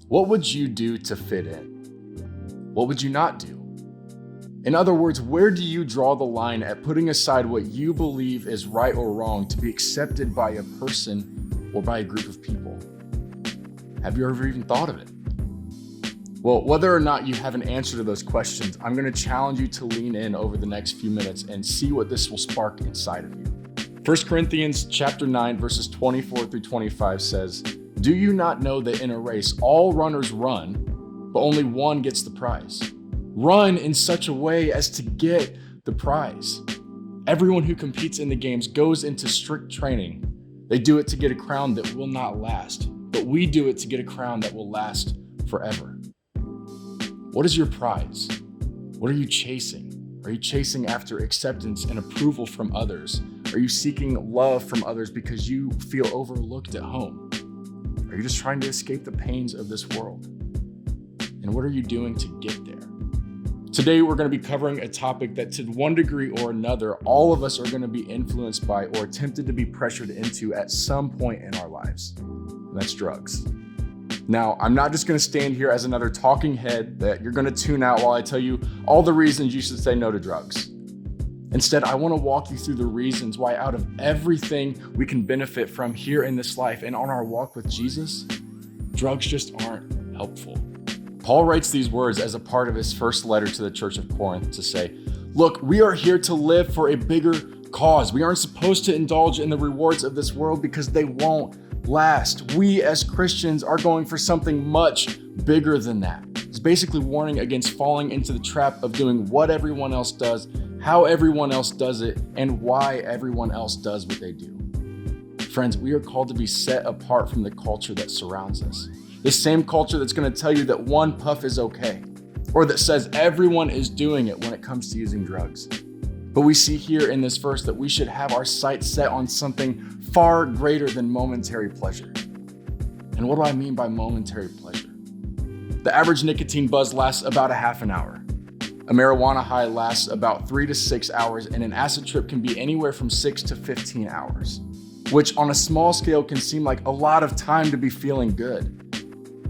What would you do to fit in? What would you not do? In other words, where do you draw the line at putting aside what you believe is right or wrong to be accepted by a person or by a group of people? Have you ever even thought of it? Well, whether or not you have an answer to those questions, I'm going to challenge you to lean in over the next few minutes and see what this will spark inside of you. 1 Corinthians chapter 9, verses 24 through 25 says, "Do you not know that in a race all runners run, but only one gets the prize? Run in such a way as to get the prize. Everyone who competes in the games goes into strict training. They do it to get a crown that will not last, but we do it to get a crown that will last forever." What is your prize? What are you chasing? Are you chasing after acceptance and approval from others? Are you seeking love from others because you feel overlooked at home? Are you just trying to escape the pains of this world? And what are you doing to get there? Today, we're going to be covering a topic that to one degree or another, all of us are going to be influenced by or tempted to be pressured into at some point in our lives. And that's drugs. Now, I'm not just going to stand here as another talking head that you're going to tune out while I tell you all the reasons you should say no to drugs. Instead, I want to walk you through the reasons why out of everything we can benefit from here in this life and on our walk with Jesus, drugs just aren't helpful. Paul writes these words as a part of his first letter to the church of Corinth to say, "Look, we are here to live for a bigger cause. We aren't supposed to indulge in the rewards of this world because they won't last. We as Christians are going for something much bigger than that." It's basically warning against falling into the trap of doing what everyone else does, how everyone else does it, and why everyone else does what they do. Friends, we are called to be set apart from the culture that surrounds us. The same culture that's going to tell you that one puff is okay, or that says everyone is doing it when it comes to using drugs. But we see here in this verse that we should have our sights set on something far greater than momentary pleasure. And what do I mean by momentary pleasure? The average nicotine buzz lasts about a half an hour. A marijuana high lasts about 3 to 6 hours, and an acid trip can be anywhere from 6 to 15 hours, which on a small scale can seem like a lot of time to be feeling good.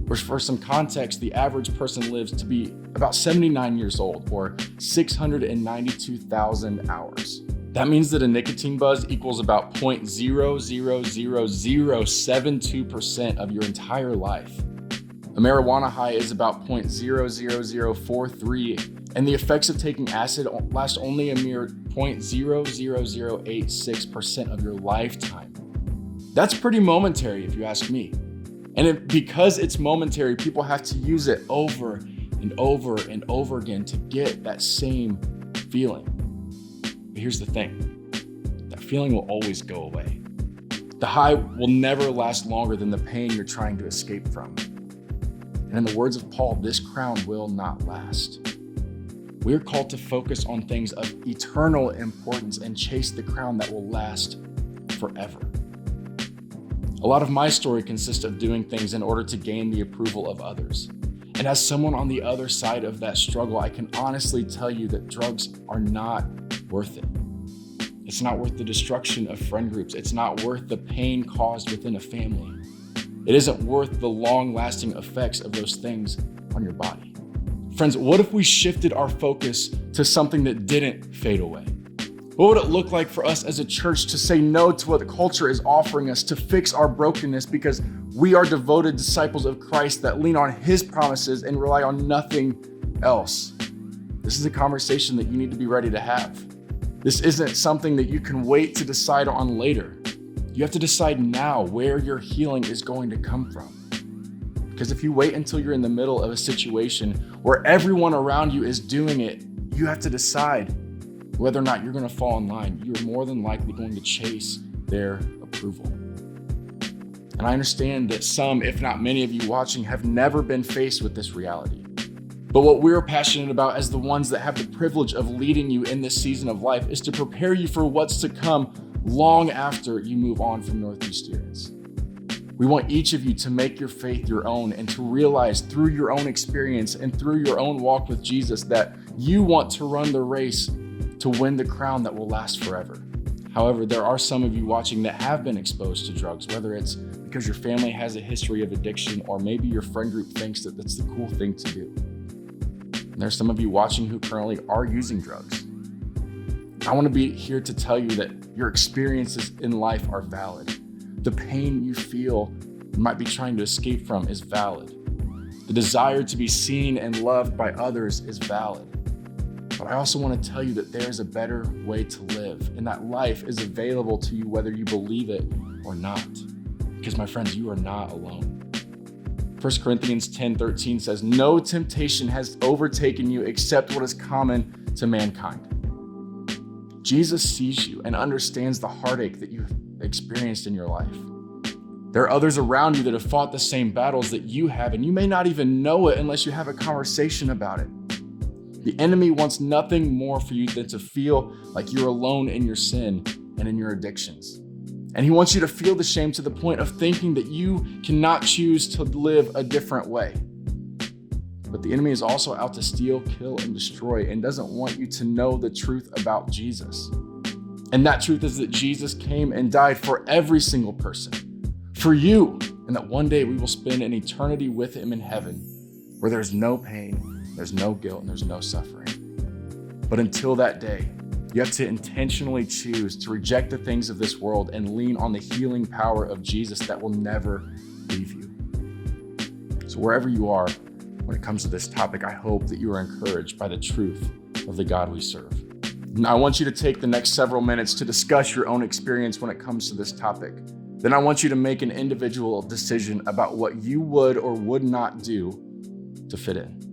Which for some context, the average person lives to be about 79 years old, or 692,000 hours. That means that a nicotine buzz equals about 0.00072% of your entire life. A marijuana high is about 0.00043, and the effects of taking acid last only a mere 0.00086% of your lifetime. That's pretty momentary if you ask me. And because it's momentary, people have to use it over and over and over again to get that same feeling. But here's the thing, that feeling will always go away. The high will never last longer than the pain you're trying to escape from. And in the words of Paul, this crown will not last. We're called to focus on things of eternal importance and chase the crown that will last forever. A lot of my story consists of doing things in order to gain the approval of others. And as someone on the other side of that struggle, I can honestly tell you that drugs are not worth it. It's not worth the destruction of friend groups. It's not worth the pain caused within a family. It isn't worth the long-lasting effects of those things on your body. Friends, what if we shifted our focus to something that didn't fade away? What would it look like for us as a church to say no to what the culture is offering us, to fix our brokenness because we are devoted disciples of Christ that lean on His promises and rely on nothing else? This is a conversation that you need to be ready to have. This isn't something that you can wait to decide on later. You have to decide now where your healing is going to come from. Because if you wait until you're in the middle of a situation where everyone around you is doing it, you have to decide whether or not you're going to fall in line. You're more than likely going to chase their approval. And I understand that some, if not many of you watching, have never been faced with this reality. But what we're passionate about as the ones that have the privilege of leading you in this season of life is to prepare you for what's to come long after you move on from Northview Students. We want each of you to make your faith your own and to realize through your own experience and through your own walk with Jesus that you want to run the race to win the crown that will last forever. However, there are some of you watching that have been exposed to drugs, whether it's because your family has a history of addiction, or maybe your friend group thinks that that's the cool thing to do. And there's some of you watching who currently are using drugs. I want to be here to tell you that your experiences in life are valid. The pain you feel and might be trying to escape from is valid. The desire to be seen and loved by others is valid. But I also want to tell you that there's a better way to live, and that life is available to you whether you believe it or not. Because my friends, you are not alone. 1 Corinthians 10:13 says, "No temptation has overtaken you except what is common to mankind." Jesus sees you and understands the heartache that you've experienced in your life. There are others around you that have fought the same battles that you have, and you may not even know it unless you have a conversation about it. The enemy wants nothing more for you than to feel like you're alone in your sin and in your addictions. And he wants you to feel the shame to the point of thinking that you cannot choose to live a different way. But the enemy is also out to steal, kill, and destroy, and doesn't want you to know the truth about Jesus. And that truth is that Jesus came and died for every single person, for you, and that one day we will spend an eternity with him in heaven, where there's no pain, there's no guilt, and there's no suffering. But until that day, you have to intentionally choose to reject the things of this world and lean on the healing power of Jesus that will never leave you. So wherever you are, when it comes to this topic, I hope that you are encouraged by the truth of the God we serve. And I want you to take the next several minutes to discuss your own experience when it comes to this topic. Then I want you to make an individual decision about what you would or would not do to fit in.